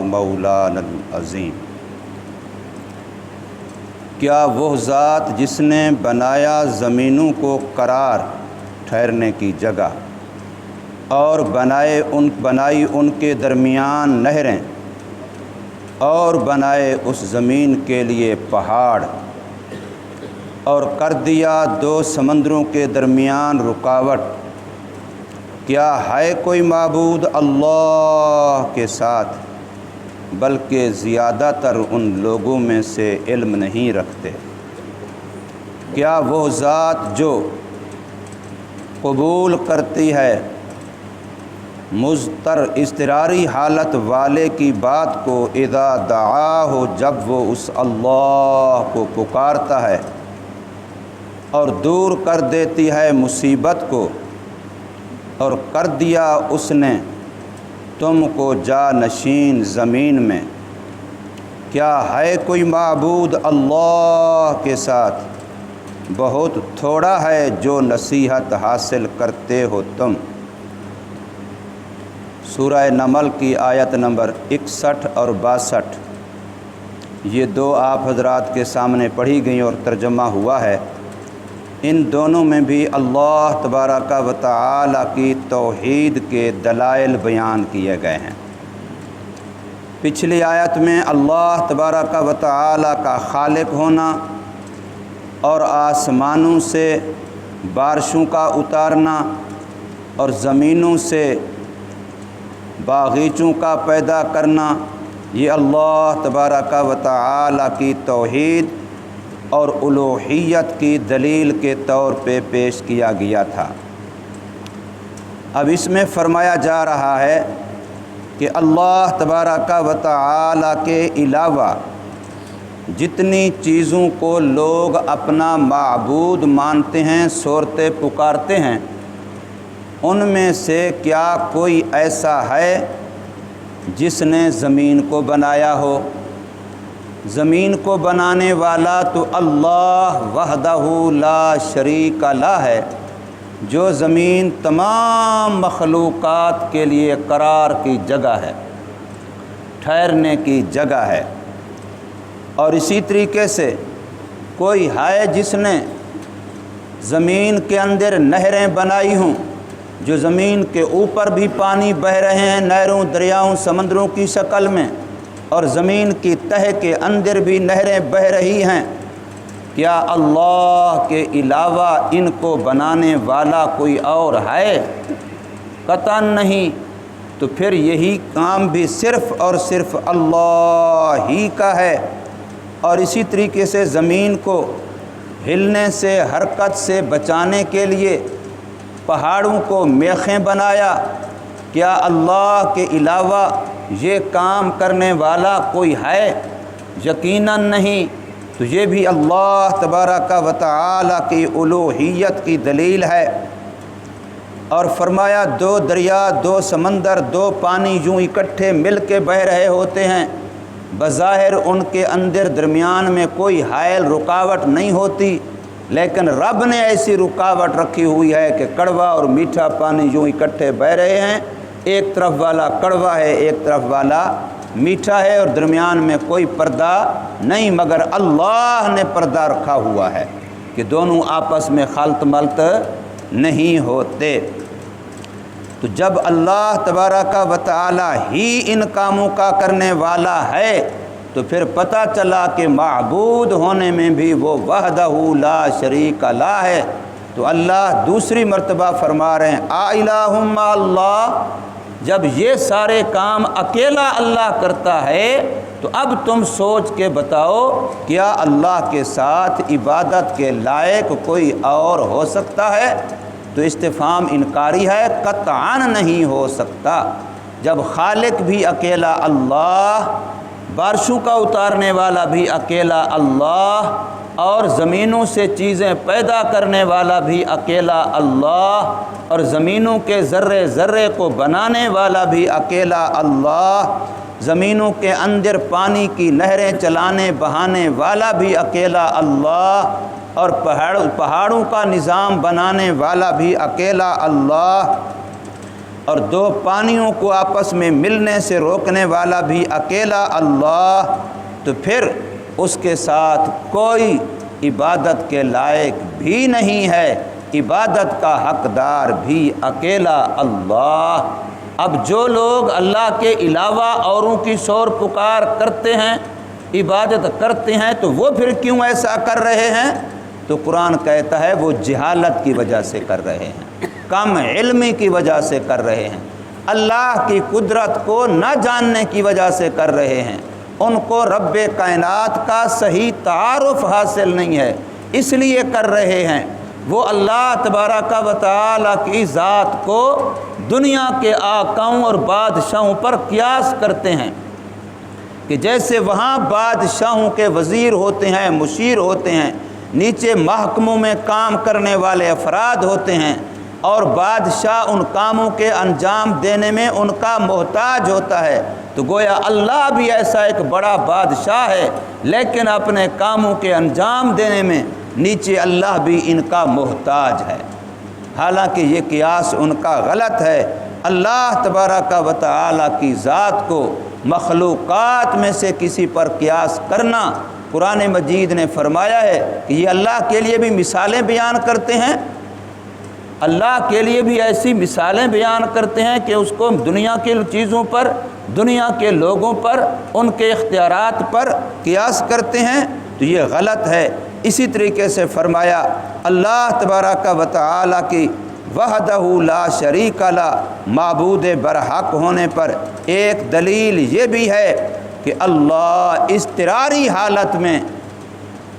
مولانا العظیم۔ کیا وہ ذات جس نے بنایا زمینوں کو قرار ٹھہرنے کی جگہ اور بنائی ان کے درمیان نہریں اور بنائے اس زمین کے لیے پہاڑ اور کر دیا دو سمندروں کے درمیان رکاوٹ، کیا ہے کوئی معبود اللہ کے ساتھ؟ بلکہ زیادہ تر ان لوگوں میں سے علم نہیں رکھتے۔ کیا وہ ذات جو قبول کرتی ہے مضطر اضطراری حالت والے کی بات کو، اذا دعاہ، جب وہ اس اللہ کو پکارتا ہے، اور دور کر دیتی ہے مصیبت کو، اور کر دیا اس نے تم کو جانشین زمین میں؟ کیا ہے کوئی معبود اللہ کے ساتھ؟ بہت تھوڑا ہے جو نصیحت حاصل کرتے ہو تم۔ سورہ نمل کی آیت نمبر 61 اور 62 یہ دو آپ حضرات کے سامنے پڑھی گئیں اور ترجمہ ہوا ہے۔ ان دونوں میں بھی اللہ تبارک و تعالی کی توحید کے دلائل بیان کیے گئے ہیں۔ پچھلی آیت میں اللہ تبارک و تعالی کا خالق ہونا اور آسمانوں سے بارشوں کا اتارنا اور زمینوں سے باغیچوں کا پیدا کرنا، یہ اللہ تبارک و تعالی کی توحید اور الوہیت کی دلیل کے طور پہ پیش کیا گیا تھا۔ اب اس میں فرمایا جا رہا ہے کہ اللہ تبارک و تعالی کے علاوہ جتنی چیزوں کو لوگ اپنا معبود مانتے ہیں، صورتیں پکارتے ہیں، ان میں سے کیا کوئی ایسا ہے جس نے زمین کو بنایا ہو؟ زمین کو بنانے والا تو اللہ وحدہ لا شریک لہ ہے، جو زمین تمام مخلوقات کے لیے قرار کی جگہ ہے، ٹھہرنے کی جگہ ہے۔ اور اسی طریقے سے کوئی ہے جس نے زمین کے اندر نہریں بنائی ہوں، جو زمین کے اوپر بھی پانی بہہ رہے ہیں، نہروں، دریاؤں، سمندروں کی شکل میں، اور زمین کی تہہ کے اندر بھی نہریں بہہ رہی ہیں؟ کیا اللہ کے علاوہ ان کو بنانے والا کوئی اور ہے؟ قطعاً نہیں۔ تو پھر یہی کام بھی صرف اور صرف اللہ ہی کا ہے۔ اور اسی طریقے سے زمین کو ہلنے سے، حرکت سے بچانے کے لیے پہاڑوں کو میخیں بنایا۔ کیا اللہ کے علاوہ یہ کام کرنے والا کوئی ہے؟ یقیناً نہیں۔ تو یہ بھی اللہ تبارک و تعالی کی الوہیت کی دلیل ہے۔ اور فرمایا دو دریا، دو سمندر، دو پانی یوں اکٹھے مل کے بہہ رہے ہوتے ہیں، بظاہر ان کے اندر درمیان میں کوئی حائل رکاوٹ نہیں ہوتی، لیکن رب نے ایسی رکاوٹ رکھی ہوئی ہے کہ کڑوا اور میٹھا پانی یوں اکٹھے بہہ رہے ہیں، ایک طرف والا کڑوا ہے، ایک طرف والا میٹھا ہے، اور درمیان میں کوئی پردہ نہیں، مگر اللہ نے پردہ رکھا ہوا ہے کہ دونوں آپس میں خلط ملط نہیں ہوتے۔ تو جب اللہ تبارک و تعالی ہی ان کاموں کا کرنے والا ہے تو پھر پتہ چلا کہ معبود ہونے میں بھی وہ وحدہ لا شریک لہ ہے۔ تو اللہ دوسری مرتبہ فرما رہے ہیں الہ مع اللہ، جب یہ سارے کام اکیلا اللہ کرتا ہے تو اب تم سوچ کے بتاؤ کیا اللہ کے ساتھ عبادت کے لائق کوئی اور ہو سکتا ہے؟ تو استفہام انکاری ہے، قطعاً نہیں ہو سکتا۔ جب خالق بھی اکیلا اللہ، بارشوں کا اتارنے والا بھی اکیلا اللہ، اور زمینوں سے چیزیں پیدا کرنے والا بھی اکیلا اللہ، اور زمینوں کے ذرے ذرے کو بنانے والا بھی اکیلا اللہ، زمینوں کے اندر پانی کی نہریں چلانے بہانے والا بھی اکیلا اللہ، اور پہاڑوں کا نظام بنانے والا بھی اکیلا اللہ، اور دو پانیوں کو آپس میں ملنے سے روکنے والا بھی اکیلا اللہ، تو پھر اس کے ساتھ کوئی عبادت کے لائق بھی نہیں ہے، عبادت کا حقدار بھی اکیلا اللہ۔ اب جو لوگ اللہ کے علاوہ اوروں کی شور پکار کرتے ہیں، عبادت کرتے ہیں، تو وہ پھر کیوں ایسا کر رہے ہیں؟ تو قرآن کہتا ہے وہ جہالت کی وجہ سے کر رہے ہیں، کم علمی کی وجہ سے کر رہے ہیں، اللہ کی قدرت کو نہ جاننے کی وجہ سے کر رہے ہیں، ان کو رب کائنات کا صحیح تعارف حاصل نہیں ہے، اس لیے کر رہے ہیں۔ وہ اللہ تبارک و تعالیٰ کی ذات کو دنیا کے آقاؤں اور بادشاہوں پر قیاس کرتے ہیں کہ جیسے وہاں بادشاہوں کے وزیر ہوتے ہیں، مشیر ہوتے ہیں، نیچے محکموں میں کام کرنے والے افراد ہوتے ہیں، اور بادشاہ ان کاموں کے انجام دینے میں ان کا محتاج ہوتا ہے، تو گویا اللہ بھی ایسا ایک بڑا بادشاہ ہے، لیکن اپنے کاموں کے انجام دینے میں نیچے اللہ بھی ان کا محتاج ہے۔ حالانکہ یہ قیاس ان کا غلط ہے۔ اللہ تبارک و تعالیٰ کی ذات کو مخلوقات میں سے کسی پر قیاس کرنا، قرآن مجید نے فرمایا ہے کہ یہ اللہ کے لیے بھی مثالیں بیان کرتے ہیں، اللہ کے لیے بھی ایسی مثالیں بیان کرتے ہیں کہ اس کو دنیا کی چیزوں پر، دنیا کے لوگوں پر، ان کے اختیارات پر قیاس کرتے ہیں، تو یہ غلط ہے۔ اسی طریقے سے فرمایا اللہ تبارک و تعالیٰ کی وحدہ لا شریک لہ، معبود برحق ہونے پر ایک دلیل یہ بھی ہے کہ اللہ اضطراری حالت میں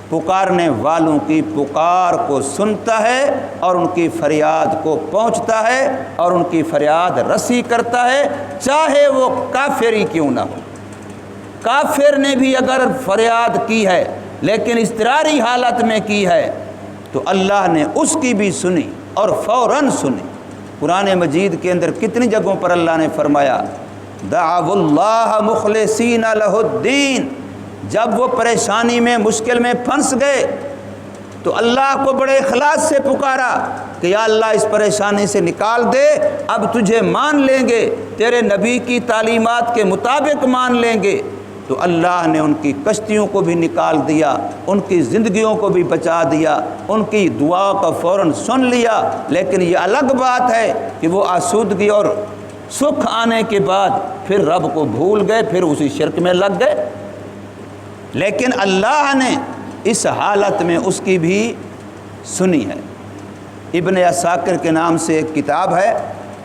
پکارنے والوں کی پکار کو سنتا ہے اور ان کی فریاد کو پہنچتا ہے اور ان کی فریاد رسی کرتا ہے، چاہے وہ کافر ہی کیوں نہ ہو۔ کافر نے بھی اگر فریاد کی ہے لیکن اضطراری حالت میں کی ہے تو اللہ نے اس کی بھی سنی اور فوراً سنی۔ قرآن مجید کے اندر کتنی جگہوں پر اللہ نے فرمایا دعوا اللہ مخلصین لہ الدین، جب وہ پریشانی میں، مشکل میں پھنس گئے تو اللہ کو بڑے اخلاص سے پکارا کہ یا اللہ اس پریشانی سے نکال دے، اب تجھے مان لیں گے، تیرے نبی کی تعلیمات کے مطابق مان لیں گے، تو اللہ نے ان کی کشتیوں کو بھی نکال دیا، ان کی زندگیوں کو بھی بچا دیا، ان کی دعا کا فوراً سن لیا۔ لیکن یہ الگ بات ہے کہ وہ آسودگی اور سکھ آنے کے بعد پھر رب کو بھول گئے، پھر اسی شرک میں لگ گئے۔ لیکن اللہ نے اس حالت میں اس کی بھی سنی ہے۔ ابن عساکر کے نام سے ایک کتاب ہے،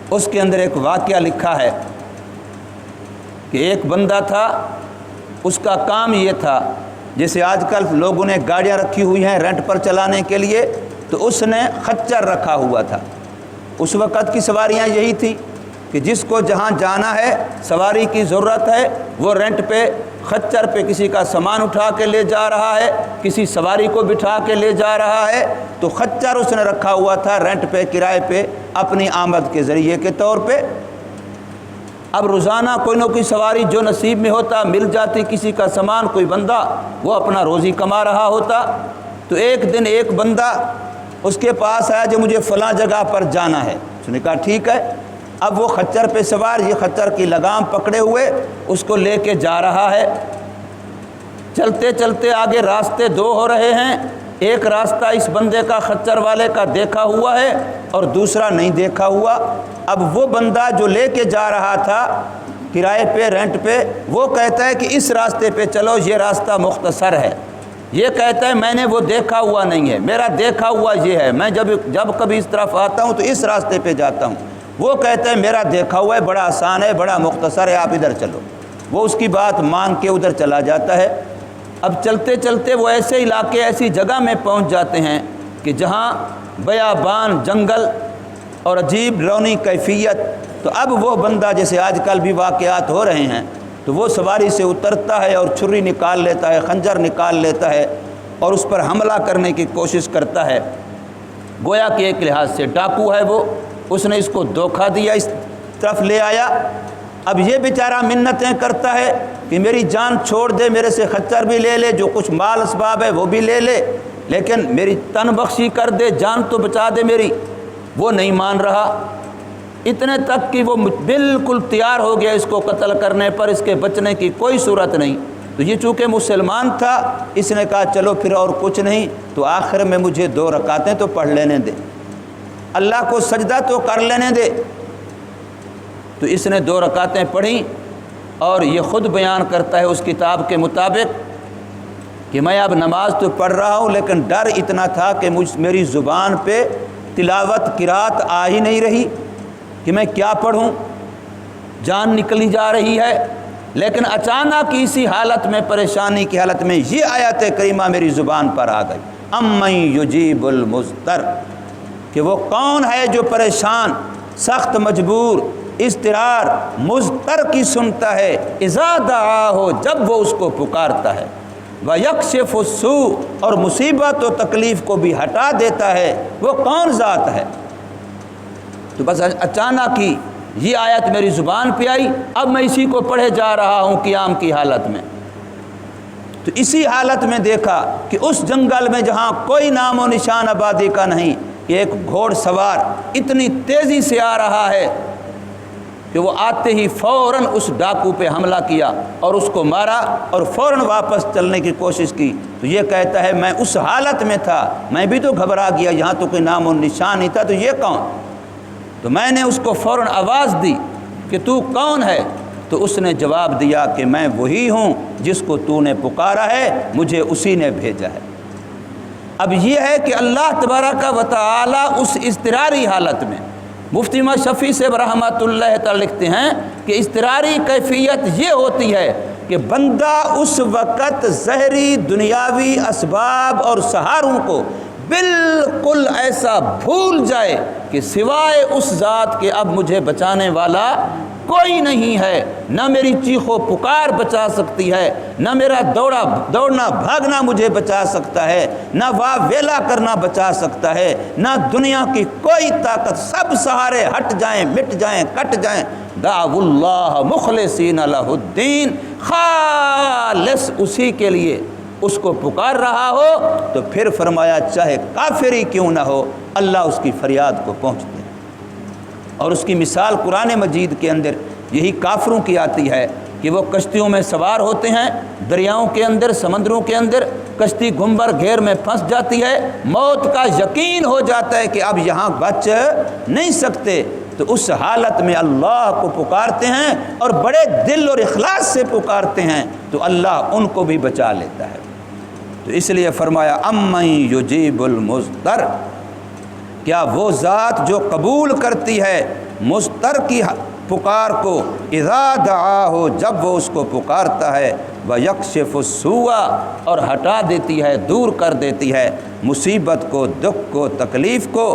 اس کے اندر ایک واقعہ لکھا ہے کہ ایک بندہ تھا، اس کا کام یہ تھا، جیسے آج کل لوگوں نے گاڑیاں رکھی ہوئی ہیں رینٹ پر چلانے کے لیے، تو اس نے خچر رکھا ہوا تھا۔ اس وقت کی سواریاں یہی تھی کہ جس کو جہاں جانا ہے، سواری کی ضرورت ہے، وہ رینٹ پہ خچر پہ کسی کا سامان اٹھا کے لے جا رہا ہے، کسی سواری کو بٹھا کے لے جا رہا ہے، تو خچر اس نے رکھا ہوا تھا رینٹ پہ، کرائے پہ، اپنی آمد کے ذریعے کے طور پہ۔ اب روزانہ کوئی نہ کوئی سواری جو نصیب میں ہوتا مل جاتی، کسی کا سامان، کوئی بندہ وہ اپنا روزی کما رہا ہوتا۔ تو ایک دن ایک بندہ اس کے پاس آیا جو مجھے فلاں جگہ پر جانا ہے، اس نے کہا ٹھیک ہے۔ اب وہ خچر پہ سوار، یہ خچر کی لگام پکڑے ہوئے اس کو لے کے جا رہا ہے۔ چلتے چلتے آگے راستے دو ہو رہے ہیں، ایک راستہ اس بندے کا خچر والے کا دیکھا ہوا ہے اور دوسرا نہیں دیکھا ہوا۔ اب وہ بندہ جو لے کے جا رہا تھا کرائے پہ، رینٹ پہ، وہ کہتا ہے کہ اس راستے پہ چلو، یہ راستہ مختصر ہے۔ یہ کہتا ہے میں نے وہ دیکھا ہوا نہیں ہے، میرا دیکھا ہوا یہ ہے، میں جب کبھی اس طرف آتا ہوں تو اس راستے پہ جاتا ہوں۔ وہ کہتا ہے میرا دیکھا ہوا ہے، بڑا آسان ہے، بڑا مختصر ہے، آپ ادھر چلو۔ وہ اس کی بات مان کے ادھر چلا جاتا ہے۔ اب چلتے چلتے وہ ایسے علاقے، ایسی جگہ میں پہنچ جاتے ہیں کہ جہاں بیابان، جنگل اور عجیب لونی کیفیت۔ تو اب وہ بندہ، جیسے آج کل بھی واقعات ہو رہے ہیں، تو وہ سواری سے اترتا ہے اور چھری نکال لیتا ہے، خنجر نکال لیتا ہے اور اس پر حملہ کرنے کی کوشش کرتا ہے۔ گویا کہ ایک لحاظ سے ڈاکو ہے وہ، اس نے اس کو دھوکہ دیا، اس طرف لے آیا۔ اب یہ بیچارہ منتیں کرتا ہے کہ میری جان چھوڑ دے، میرے سے خچر بھی لے لے، جو کچھ مال اسباب ہے وہ بھی لے لے، لیکن میری تن بخشی کر دے، جان تو بچا دے میری۔ وہ نہیں مان رہا۔ اتنے تک کہ وہ بالکل تیار ہو گیا اس کو قتل کرنے پر، اس کے بچنے کی کوئی صورت نہیں۔ تو یہ چونکہ مسلمان تھا، اس نے کہا چلو پھر اور کچھ نہیں تو آخر میں مجھے 2 رکعتیں تو پڑھ لینے دے، اللہ کو سجدہ تو کر لینے دے۔ تو اس نے 2 رکعتیں پڑھیں، اور یہ خود بیان کرتا ہے اس کتاب کے مطابق کہ میں اب نماز تو پڑھ رہا ہوں لیکن ڈر اتنا تھا کہ میری زبان پہ تلاوت قرات آ ہی نہیں رہی کہ میں کیا پڑھوں، جان نکلی جا رہی ہے۔ لیکن اچانک اسی حالت میں، پریشانی کی حالت میں، یہ آیت کریمہ میری زبان پر آ گئی، امن یجیب المضطر، کہ وہ کون ہے جو پریشان، سخت مجبور، اضطرار، مضطر کی سنتا ہے، اذا دعاہ، جب وہ اس کو پکارتا ہے، وَيَكْشِفُ السُّوءَ، اور مصیبت و تکلیف کو بھی ہٹا دیتا ہے، وہ کون ذات ہے؟ تو بس اچانک ہی یہ آیت میری زبان پہ آئی، اب میں اسی کو پڑھے جا رہا ہوں قیام کی حالت میں۔ تو اسی حالت میں دیکھا کہ اس جنگل میں جہاں کوئی نام و نشان آبادی کا نہیں، کہ ایک گھوڑ سوار اتنی تیزی سے آ رہا ہے کہ وہ آتے ہی فوراً اس ڈاکو پہ حملہ کیا اور اس کو مارا اور فوراً واپس چلنے کی کوشش کی۔ تو یہ کہتا ہے میں اس حالت میں تھا، میں بھی تو گھبرا گیا، یہاں تو کوئی نام و نشان نہیں تھا، تو یہ کون؟ تو میں نے اس کو فوراً آواز دی کہ تو کون ہے؟ تو اس نے جواب دیا کہ میں وہی ہوں جس کو تو نے پکارا ہے، مجھے اسی نے بھیجا ہے۔ اب یہ ہے کہ اللہ تبارک و تعالی اس اضطراری حالت میں، مفتی محمد شفیع صاحب رحمۃ اللہ تعالی لکھتے ہیں کہ اضطراری کیفیت یہ ہوتی ہے کہ بندہ اس وقت ظاہری دنیاوی اسباب اور سہاروں کو بالکل ایسا بھول جائے کہ سوائے اس ذات کے اب مجھے بچانے والا کوئی نہیں ہے، نہ میری چیخ و پکار بچا سکتی ہے، نہ میرا دوڑنا بھاگنا مجھے بچا سکتا ہے، نہ واہ ویلا کرنا بچا سکتا ہے، نہ دنیا کی کوئی طاقت، سب سہارے ہٹ جائیں، مٹ جائیں، کٹ جائیں۔ دعوا اللہ مخلصین لہ الدین، خالص اسی کے لیے اس کو پکار رہا ہو تو پھر فرمایا چاہے کافر ہی کیوں نہ ہو، اللہ اس کی فریاد کو پہنچتے ہیں۔ اور اس کی مثال قرآن مجید کے اندر یہی کافروں کی آتی ہے کہ وہ کشتیوں میں سوار ہوتے ہیں، دریاؤں کے اندر، سمندروں کے اندر، کشتی گھمبر گھیر میں پھنس جاتی ہے، موت کا یقین ہو جاتا ہے کہ اب یہاں بچ نہیں سکتے، تو اس حالت میں اللہ کو پکارتے ہیں اور بڑے دل اور اخلاص سے پکارتے ہیں تو اللہ ان کو بھی بچا لیتا ہے۔ تو اس لیے فرمایا امن یجیب المضطر، کیا وہ ذات جو قبول کرتی ہے مضطر کی پکار کو، اذا دعاہ، جب وہ اس کو پکارتا ہے، وَيَكْشِفُ السُّوءَ، اور ہٹا دیتی ہے، دور کر دیتی ہے مصیبت کو، دکھ کو، تکلیف کو۔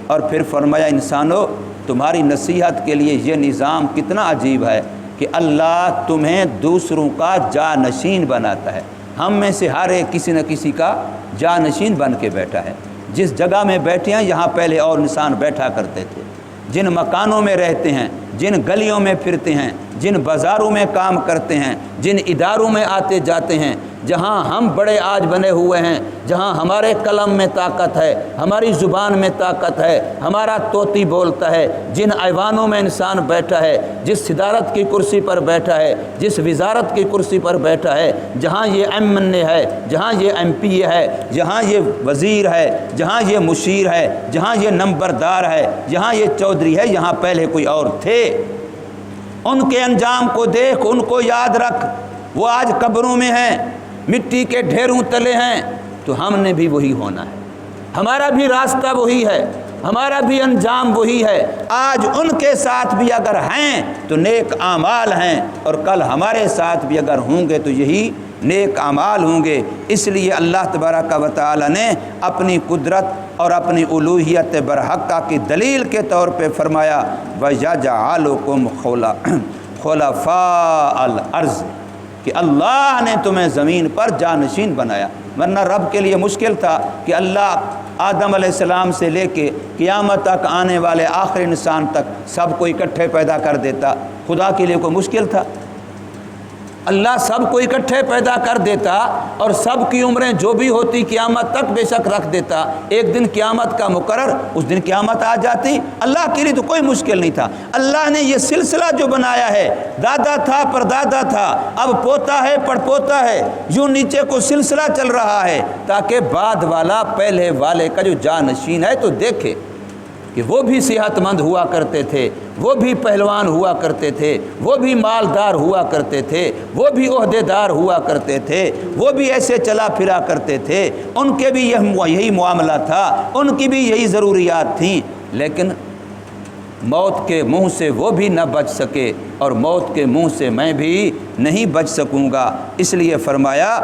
اور پھر فرمایا انسانوں تمہاری نصیحت کے لیے یہ نظام کتنا عجیب ہے کہ اللہ تمہیں دوسروں کا جانشین بناتا ہے۔ ہم میں سے ہر ایک کسی نہ کسی کا جانشین بن کے بیٹھا ہے۔ جس جگہ میں بیٹھے ہیں یہاں پہلے اور انسان بیٹھا کرتے تھے، جن مکانوں میں رہتے ہیں، جن گلیوں میں پھرتے ہیں، جن بازاروں میں کام کرتے ہیں، جن اداروں میں آتے جاتے ہیں، جہاں ہم بڑے آج بنے ہوئے ہیں، جہاں ہمارے قلم میں طاقت ہے، ہماری زبان میں طاقت ہے، ہمارا طوطی بولتا ہے، جن ایوانوں میں انسان بیٹھا ہے، جس صدارت کی کرسی پر بیٹھا ہے، جس وزارت کی کرسی پر بیٹھا ہے، جہاں یہ ایم این اے ہے، جہاں یہ ایم پی اے ہے، جہاں یہ وزیر ہے، جہاں یہ مشیر ہے، جہاں یہ نمبردار ہے، جہاں یہ چودھری ہے، یہاں پہلے کوئی اور تھے۔ ان کے انجام کو دیکھ، ان کو یاد رکھ، وہ آج قبروں میں ہیں، مٹی کے ڈھیروں تلے ہیں، تو ہم نے بھی وہی ہونا ہے، ہمارا بھی راستہ وہی ہے، ہمارا بھی انجام وہی ہے۔ آج ان کے ساتھ بھی اگر ہیں تو نیک اعمال ہیں، اور کل ہمارے ساتھ بھی اگر ہوں گے تو یہی نیک اعمال ہوں گے۔ اس لیے اللہ تبارک و تعالی نے اپنی قدرت اور اپنی الوہیت برحقہ کی دلیل کے طور پہ فرمایا وَيَجْعَلُكُمْ خُلَفَاءَ الْأَرْضِ، کہ اللہ نے تمہیں زمین پر جانشین بنایا۔ ورنہ رب کے لیے مشکل تھا کہ اللہ آدم علیہ السلام سے لے کے قیامت تک آنے والے آخری انسان تک سب کو اکٹھے پیدا کر دیتا، خدا کے لیے کوئی مشکل تھا؟ اللہ سب کو اکٹھے پیدا کر دیتا اور سب کی عمریں جو بھی ہوتی قیامت تک بے شک رکھ دیتا، ایک دن قیامت کا مقرر، اس دن قیامت آ جاتی، اللہ کے لیے تو کوئی مشکل نہیں تھا۔ اللہ نے یہ سلسلہ جو بنایا ہے، دادا تھا پردادا تھا، اب پوتا ہے پڑپوتا ہے، یوں نیچے کو سلسلہ چل رہا ہے تاکہ بعد والا پہلے والے کا جو جانشین ہے تو دیکھے کہ وہ بھی صحت مند ہوا کرتے تھے، وہ بھی پہلوان ہوا کرتے تھے، وہ بھی مالدار ہوا کرتے تھے، وہ بھی عہدے دار ہوا کرتے تھے، وہ بھی ایسے چلا پھرا کرتے تھے، ان کے بھی یہی معاملہ تھا، ان کی بھی یہی ضروریات تھیں، لیکن موت کے منہ سے وہ بھی نہ بچ سکے اور موت کے منہ سے میں بھی نہیں بچ سکوں گا۔ اس لیے فرمایا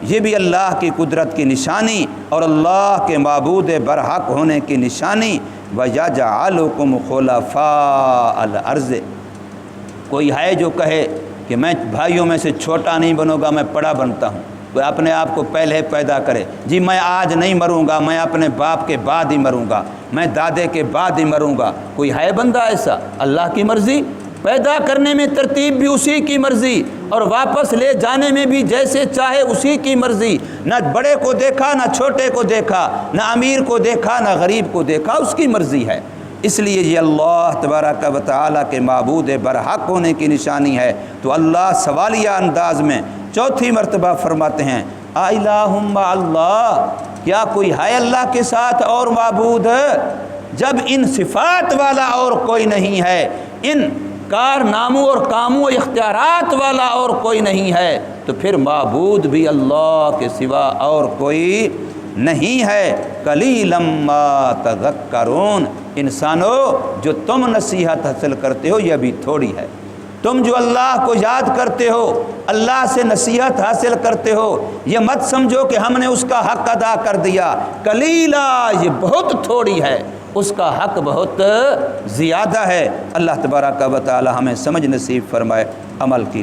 یہ بھی اللہ کی قدرت کی نشانی اور اللہ کے معبود برحق ہونے کی نشانی، وَيَجْعَلُكُمْ خُلَفَاءَ الْأَرْضِ۔ کوئی ہے جو کہے کہ میں بھائیوں میں سے چھوٹا نہیں بنوں گا، میں بڑا بنتا ہوں، کوئی اپنے آپ کو پہلے پیدا کرے، جی میں آج نہیں مروں گا، میں اپنے باپ کے بعد ہی مروں گا، میں دادے کے بعد ہی مروں گا، کوئی ہے بندہ ایسا؟ اللہ کی مرضی، پیدا کرنے میں ترتیب بھی اسی کی مرضی اور واپس لے جانے میں بھی جیسے چاہے اسی کی مرضی، نہ بڑے کو دیکھا نہ چھوٹے کو دیکھا، نہ امیر کو دیکھا نہ غریب کو دیکھا، اس کی مرضی ہے۔ اس لیے یہ اللہ تبارک و تعالیٰ کے معبود برحق ہونے کی نشانی ہے۔ تو اللہ سوالیہ انداز میں چوتھی مرتبہ فرماتے ہیں الہ مع اللہ، کیا کوئی ہے اللہ کے ساتھ اور معبود؟ جب ان صفات والا اور کوئی نہیں ہے، ان کارناموں اور کاموں و اختیارات والا اور کوئی نہیں ہے، تو پھر معبود بھی اللہ کے سوا اور کوئی نہیں ہے۔ قلیلا ما تذکرون، انسانو جو تم نصیحت حاصل کرتے ہو یہ بھی تھوڑی ہے۔ تم جو اللہ کو یاد کرتے ہو، اللہ سے نصیحت حاصل کرتے ہو، یہ مت سمجھو کہ ہم نے اس کا حق ادا کر دیا، قلیلا یہ بہت تھوڑی ہے، اس کا حق بہت زیادہ ہے۔ اللہ تبارک و تعالی ہمیں سمجھ نصیب فرمائے، عمل کی